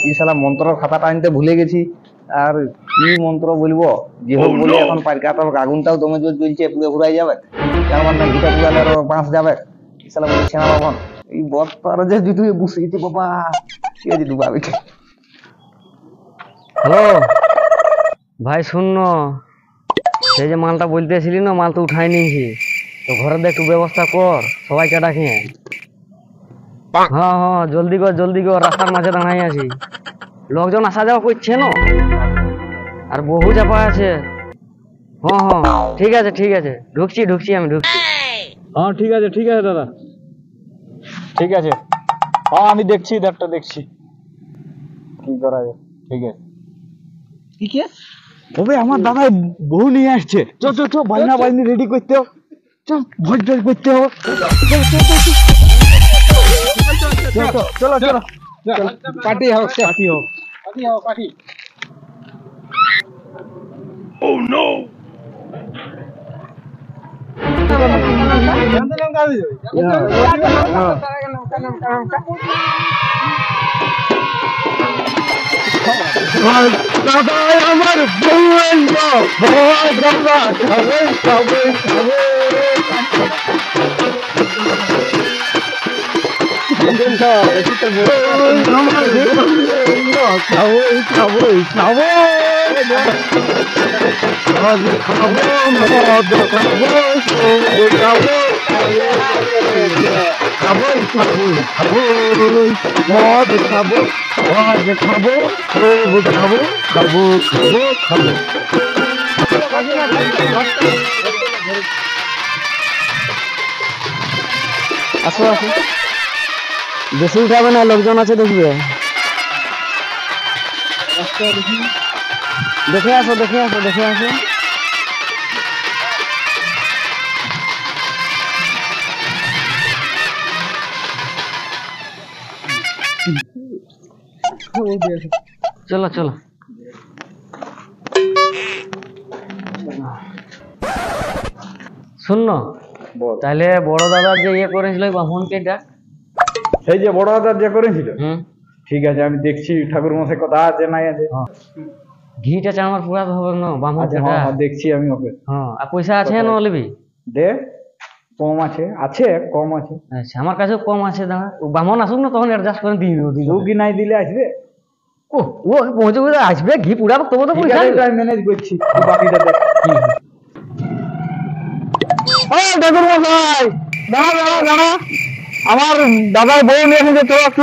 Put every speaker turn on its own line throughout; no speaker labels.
এই শালা মন্ত্রের খাতাটা আনতে ভুলে গেছি। আর কি মন্ত্র বলবো, যে হোক বলে এখন পাইকাটা আগুনটাও দমে জোর জ্বলছে, পুরো ঘুরাই যাবে। তার মানে ঘিটা পুরালে আরো বাঁশ যাবে। এই শালা বলে ছেনা বাবন এই বর যে জুতুয়ে বসেছে বাবা, কি আছে ডুবাবে।
হ্যালো ভাই, শূন্য সেই যে মালটা বলতেছিলি না, মাল তো উঠাই নিয়েছি, তো ঘরের একটু ব্যবস্থা কর, সবাইকে ডাকে। হ্যাঁ হ্যাঁ, জলদি কর, রাস্তার মাঝে দাঁড়াই আছি, লোকজন আসা যাওয়া করছে না, আর বহু চাপা আছে। হ্যাঁ হ্যাঁ, ঠিক আছে, ঢুকছি আমি ঢুকছি।
হ্যাঁ ঠিক আছে দাদা, ঠিক আছে। হ্যাঁ আমি দেখছি, দেখছি কি করা যায়। ঠিক আছে।
কি
ওবে আমার দাদা বউ নিয়ে আসছে, চ বাইনা বাইনি রেডি করতে হোক, ভোজ করতে হোক। চলো পার্টি হোক। Oh no! আমার
আসো বেশি উঠাবে না, লোকজন আছে দেখবে। দেখে আসো চলো শুনন, তাহলে বড় দাদার যে ইয়ে করেছিল বামনকে ডাক।
সেই যে বড় দাদা যে করেছিল, ঠিক আছে আমি দেখছি ঠাকুর মশাই কথা আছে নাই আছে।
ঘিটা চামার পুরা হবে না বামন।
দেখছি আমি ওকে।
হ্যাঁ, আর পয়সা আছে না লিবি?
দে, কম আছে কম আছে।
আচ্ছা, আমার কাছেও কম আছে, দাদা বামন আসুক না তখন অ্যাডজাস্ট করে দিয়ে দেবো।
কি নাই দিলে আসবে?
ও পৌঁছে আসবে, ঘি পুরাবো তবু তো পয়সা
ম্যানেজ করছি, বাকিটা দেখ।
ঠাকুর মশাই দাঁড়া, আমার দাদার বউ নিয়ে এসেছে, তো একটু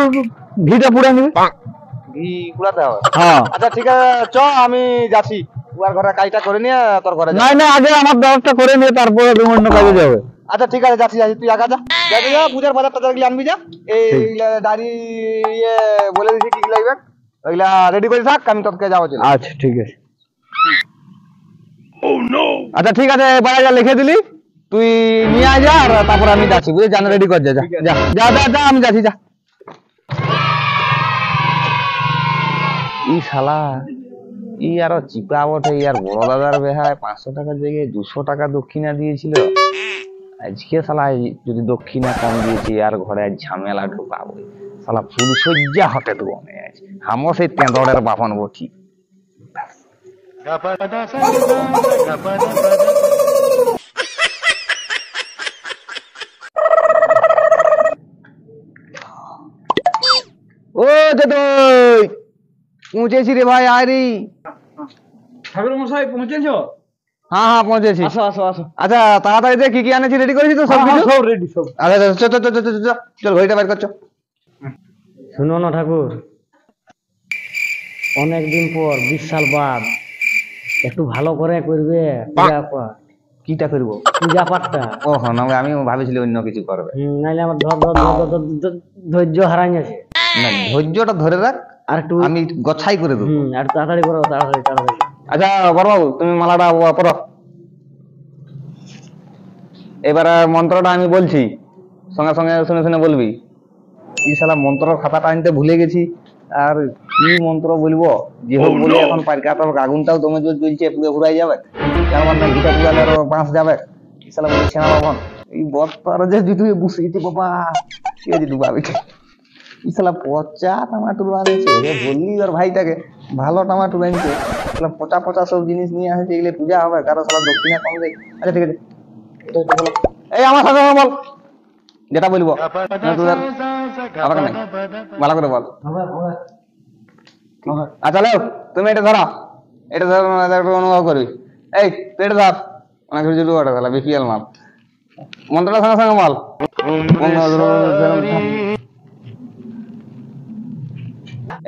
ঘিটা পুড়ে নিবি।
ঘি পুরাতে হবে?
হ্যাঁ
আচ্ছা ঠিক আছে, চ আমি যাচ্ছি, উয়ার ঘরে কাজটা করে নিয়ে তোর ঘরে যাবো।
না আগে আমার ব্যবস্থা করে নিয়ে তারপরে তুমি অন্য কাজে যাবে।
আচ্ছা ঠিক আছে, যাচ্ছি তুই আগা যা, পূজার বাজার টাজার গুলো আনবি যা। এই দাড়ি ইয়ে বলে দিছি কি লাগবে, ওইগুলা রেডি করে থাক, আমি তোকে যাবো।
আচ্ছা ঠিক আছে।
আচ্ছা ঠিক আছে, বাজার লিখে দিলি, তুই নিয়ে আয় যা, আর তারপর আমি যাচ্ছি, বুঝলি, জানা রেডি কর, যা আমি যাচ্ছি, যা। ই শালা ই আরো চিপা বটে, আর বড় দাদার বেহায় 500 টাকার জায়গায় 200 টাকা দক্ষিণা দিয়েছিল। আজকে শালা যদি দক্ষিণা কম দিয়েছি, আর ঘরে আজ ঝামেলা ঢুকাবো, শালা ফুল সজ্জা হতে দেবো মনে আছে, হামো সেই তেঁদড়ের বাপন বটি। ও তুই পৌঁছেছি রে ভাই, আরি।
ঠাকুর মশাই পৌঁছেছো?
হ্যাঁ পৌঁছেছি।
আসো।
আচ্ছা তাড়াতাড়ি দে, কি আনেছি রেডি করেছি তো সব কিছু?
সব রেডি সব।
আচ্ছা চল ঘড়িটা বের করছো।
শুনো না ঠাকুর, অনেকদিন পর 20 সাল বাদ একটু ভালো করে করবে
কিটা করবো?
পূজা পাঠটা।
ও হ্যাঁ, আমি ভাবিছিলি অন্য কিছু করবে।
নাইলে আমার ধৈর্য হারাই আছে।
না, ধৈর্যটা ধরে রাখ, আর একটু আমি গছাই করে দেবো।
আর তাড়াতাড়ি করো, তাড়াতাড়ি।
আচ্ছা বড়বাবু, তুমি মালাটা পরো। এবারে মন্ত্রটা আমি বলছি, সঙ্গে সঙ্গে শুনে বলবি। এই শালা মন্ত্রের খাতাটা আনতে ভুলে গেছি, আর কি মন্ত্র বলবো, যে হোক বলে এখন পাইকাটা আগুনটাও দমে জোর জ্বলছে, পুরো ঘুরাই যাবে। তার মানে ঘিটা পুরালে আরো বাঁশ যাবে। এই শালা বলে ছেনা বাবন এই বর যে জুতুয়ে বসেছে বাবা, কি আছে ডুবাবে। ই শালা পচা টমাটোর বানিয়েছে রে, বললি ওর ভাইটাকে ভালো টমাটোর আনছে, শালা পচা পচা সব জিনিস নিয়ে আসছে, এগুলো পূজা হবে, কারো শালা দক্ষিণা কম দেয়। আচ্ছা ঠিক আছে, এটা একটু বলো। এই আমার সাথে আমার বল, যেটা বলবো না তোদের আমাকে নাই, ভালো করে বল। আচ্ছা লো, তুমি এটা ধরো, এটা ধরো, একটু অনুভব করবি। এই তুই এটা ধর, অনেক কিছু জুলু ওটা তাহলে বিপিএল মাল, মন্ত্রটার সঙ্গে সঙ্গে মাল।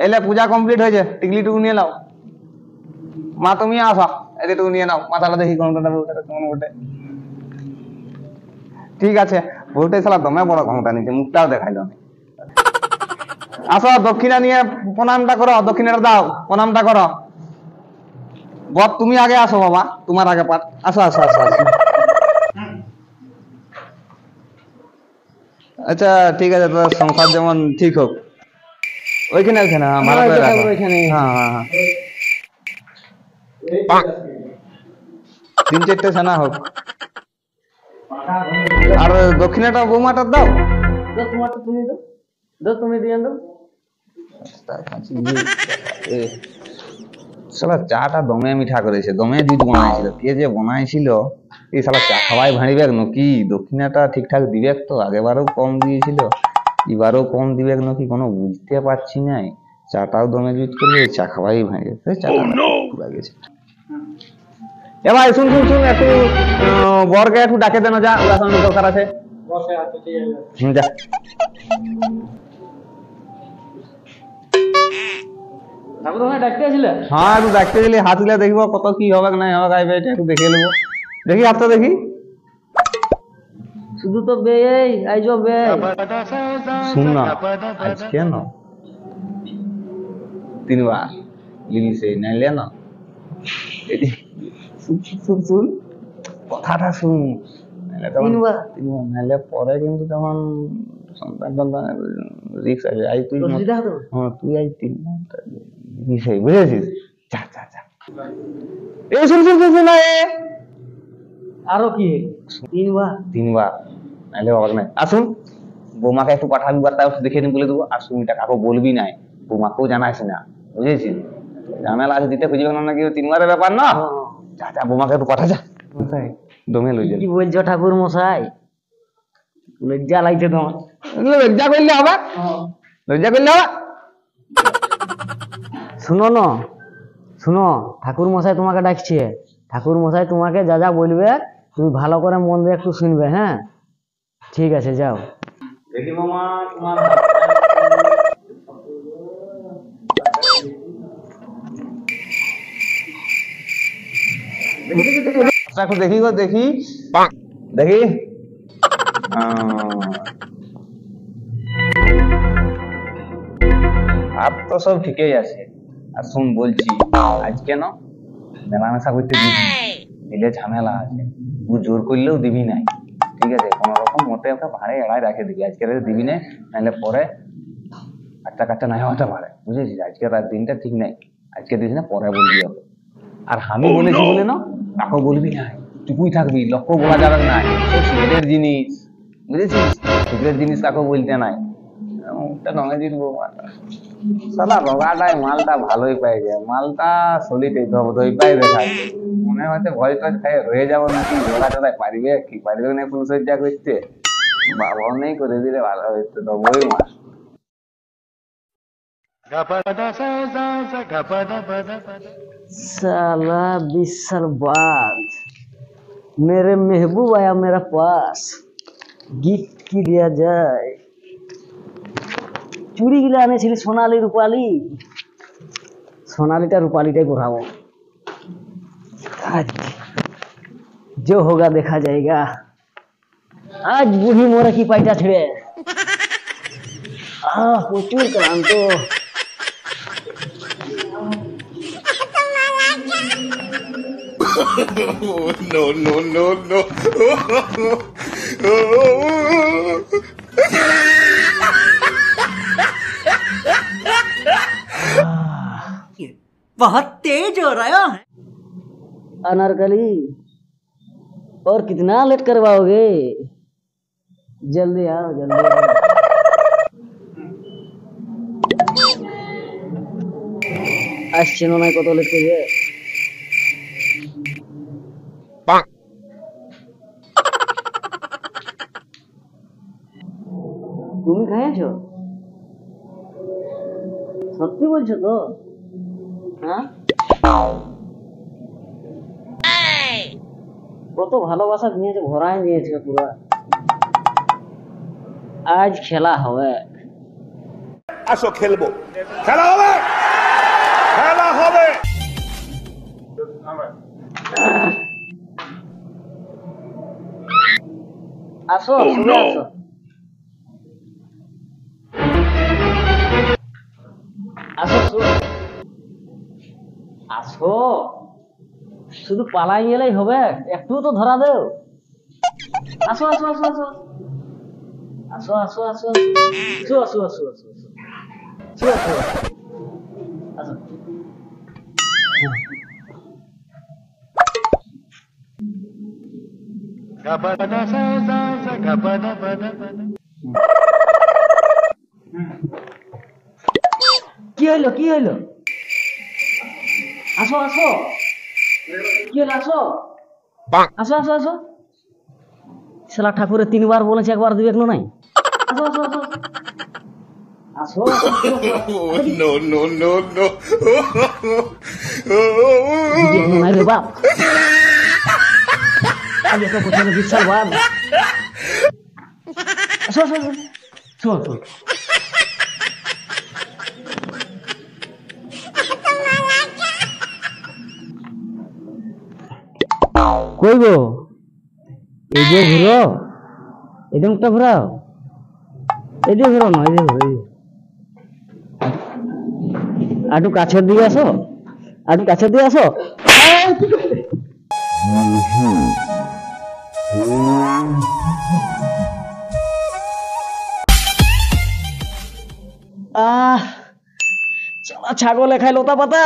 এলে পূজা কমপ্লিট হয়েছে, টিকলিটুকু নিয়ে নাও। মা তুমি আসো, এদিকটুকু নিয়ে নাও, মাথাটা দেখি কোনটা কেমন ওঠে। ঠিক আছে, ভোটে শালা দমে বড় ক্ষমতা নিচ্ছে, মুখটাও দেখাইলো না। আসো দক্ষিণা নিয়ে প্রণামটা করো, দক্ষিণাটা দাও, প্রণামটা করো। বদ তুমি আগে আসো বাবা, তোমার আগে পাঠ। আসো আসো আসো আসো। আচ্ছা ঠিক আছে, তোর সংসার যেমন ঠিক হোক। ওইখানে ওইখানে ভালো করে রাখো। হ্যাঁ হ্যাঁ হ্যাঁ, 3-4টে ছানা হোক। আর দক্ষিণাটা বৌমাটার দাও।
তোমারটা তুমি দাও, দাও তুমি দিয়ে দাও।
শালা চাটা দমে মিঠা করেছে, দমে দুধ বানাইছিল, কে যে বানাইছিল। এই শালা চা খাওয়াই ভাঁড়িবে নাকি, দক্ষিণাটা ঠিকঠাক দিবে তো, আগেবারও কম দিয়েছিল, এবারও কম দিবে নাকি কোনো বুঝতে পারছি না। চাটাও দমে জুত করবে, চা খাওয়াই ভাঁড়িবে, চাটা পুরা গেছে। এ ভাই শুন শুন শুন, একটু বরকে একটু ডাকে দেন, যা ওর সঙ্গে দরকার আছে। যা।
ঠাকুর ভাই ডাকতে আসলে?
হ্যাঁ একটু দেখতে গেলে হাত দিলে দেখবো কত কি হবে না হবে, গাইবে এটা একটু দেখে নেবো। দেখি হাতটা দেখি।
শুধু তো বে আইজো বে।
শুন না, আজকে না 3বার লিলিসে নাইলে না, শুন শুন শুন কথাটা শুন।
তিনবার?
নাইলে পরে কিন্তু তখন সন্তান রিক্স আছে। আই তুই হ্যাঁ তুই আই 3বার বুঝেছিস? যা যা যা। এই শুন শুন শুন শুন,
আরো কি
3বার নাইলে হবে না। আসুন বৌমাকে একটু পাঠাবি, বার্তা দেখে নিন বলে দেবো। আর সুমিটা কাকু বলবি নাই, বৌমাকেও জানাইস না, বুঝেছিস? ঝামেলা আছে, দিতে খুঁজবে না, নাকি 3বারের ব্যাপার না। যা যা, বৌমাকে একটু পাঠা, যা দমে লই যা।
কি বলছো ঠাকুর মশাই? লজ্জা লাগছে তোমার?
লজ্জা করলে হবে, লজ্জা করলে হবে।
শুনো না, শুনো, ঠাকুর মশাই তোমাকে ডাকছে। ঠাকুর মশাই তোমাকে যা যা বলবে তুমি ভালো করে মন দিয়ে একটু শুনবে। হ্যাঁ ঠিক আছে, যাও।
দেখি মামা তোমার এখন দেখি গো, দেখি দেখি। আর তো সব ঠিকই আছে। আর শুন বলছি, আজকে না মেলামেশা করতে দিবি, দিলে ঝামেলা আছে। তুই জোর করলেও দিবি নাই, ঠিক আছে? কোনো রকম মোটে ওকে ভাড়ে এড়াই রাখে দিবি, আজকে দিবি না, নাহলে পরে একটা কাটটা নাই হতে পারে, বুঝেছিস? আজকে রাত দিনটা ঠিক নাই, আজকে দিস না, পরে বলবি হবে। আর আমি বলেছি বলে না, কাকু বলবি না, চুপুই থাকবি, লক্ষ্য বলা যাবে না, সব সিগারেটের জিনিস, বুঝেছিস? সিগারেট জিনিস কাকু বলতে নাই। নয় দিন সালা রোগাটাই মালটা ভালোই পাই যায়, মালটা শরীরে দই পাই দেখা, মনে হচ্ছে ভয় টয় খাই রয়ে যাবো নাকি। রোগা টোগায় পারিবে কি পারিবে না ফুলসজ্জা করতে, বাবা নেই করে দিলে ভালো হইতো, দবই মাল।
साला 20 साल बाद मेरे महबूब आया मेरा पास, गिफ्ट की दिया जाए। चूड़ी गिला आने ছিল সোনালি রূপালি, সোনালিটা রূপালিটাই পরাবো आज। जो होगा देखा जाएगा। आज বুড়ি মোরা কি পাইটা ছিড়ে প্রচুর ক্লান্ত।
No, no, no, no.
बहुत तेज हो रहा है।
अनारकली, और कितना लेट करवाओगे? जल्दी आओ जल्दी आओ। আসছে না কত লেট করবে। তুমি খাইছো? সত্যি বলছো তো? হ্যাঁ, কত ভালোবাসা দিয়েছে, ভরাই দিয়েছে পুরো। আজ খেলা হবে।
আসো খেলবো, খেলা হবে, খেলা হবে।
আসো, শুনে আসো। আসো, আসো, শুধু পালাই গেলেই হবে, একটু তো ধরা দেও। আসো আসো আসো আসো আসো আসো আসো আসো আসো আসো আসো আসো আসো আসো। কি হইলো, কি হইলো? আসো আসো, কি হলো? আসো আসো আসো আসো। শালা ঠাকুরে 3 বার বলেছে, একবার দিবে কেন নাই? আসো আসো আসো আসো।
No, no, no, no.
দিবে নাই রে বাপ, আগে তো কোথায় বিশাল বাপ। আসো আসো আসো শোন শোন। কই গো, এই যে ঘুরো, এই মুখটা ঘুরাও, এই যে ঘুরো না, এই যে ঘুরো, একটু কাছের দিকে আসো, একটু কাছের দিকে আসো। ছাগলে খাই লতা পাতা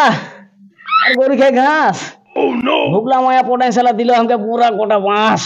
আর গরু খাই ঘাস। ভুগলা মায়া পটাই সালা দিল আমাকে পুরা গোটা বাঁশ।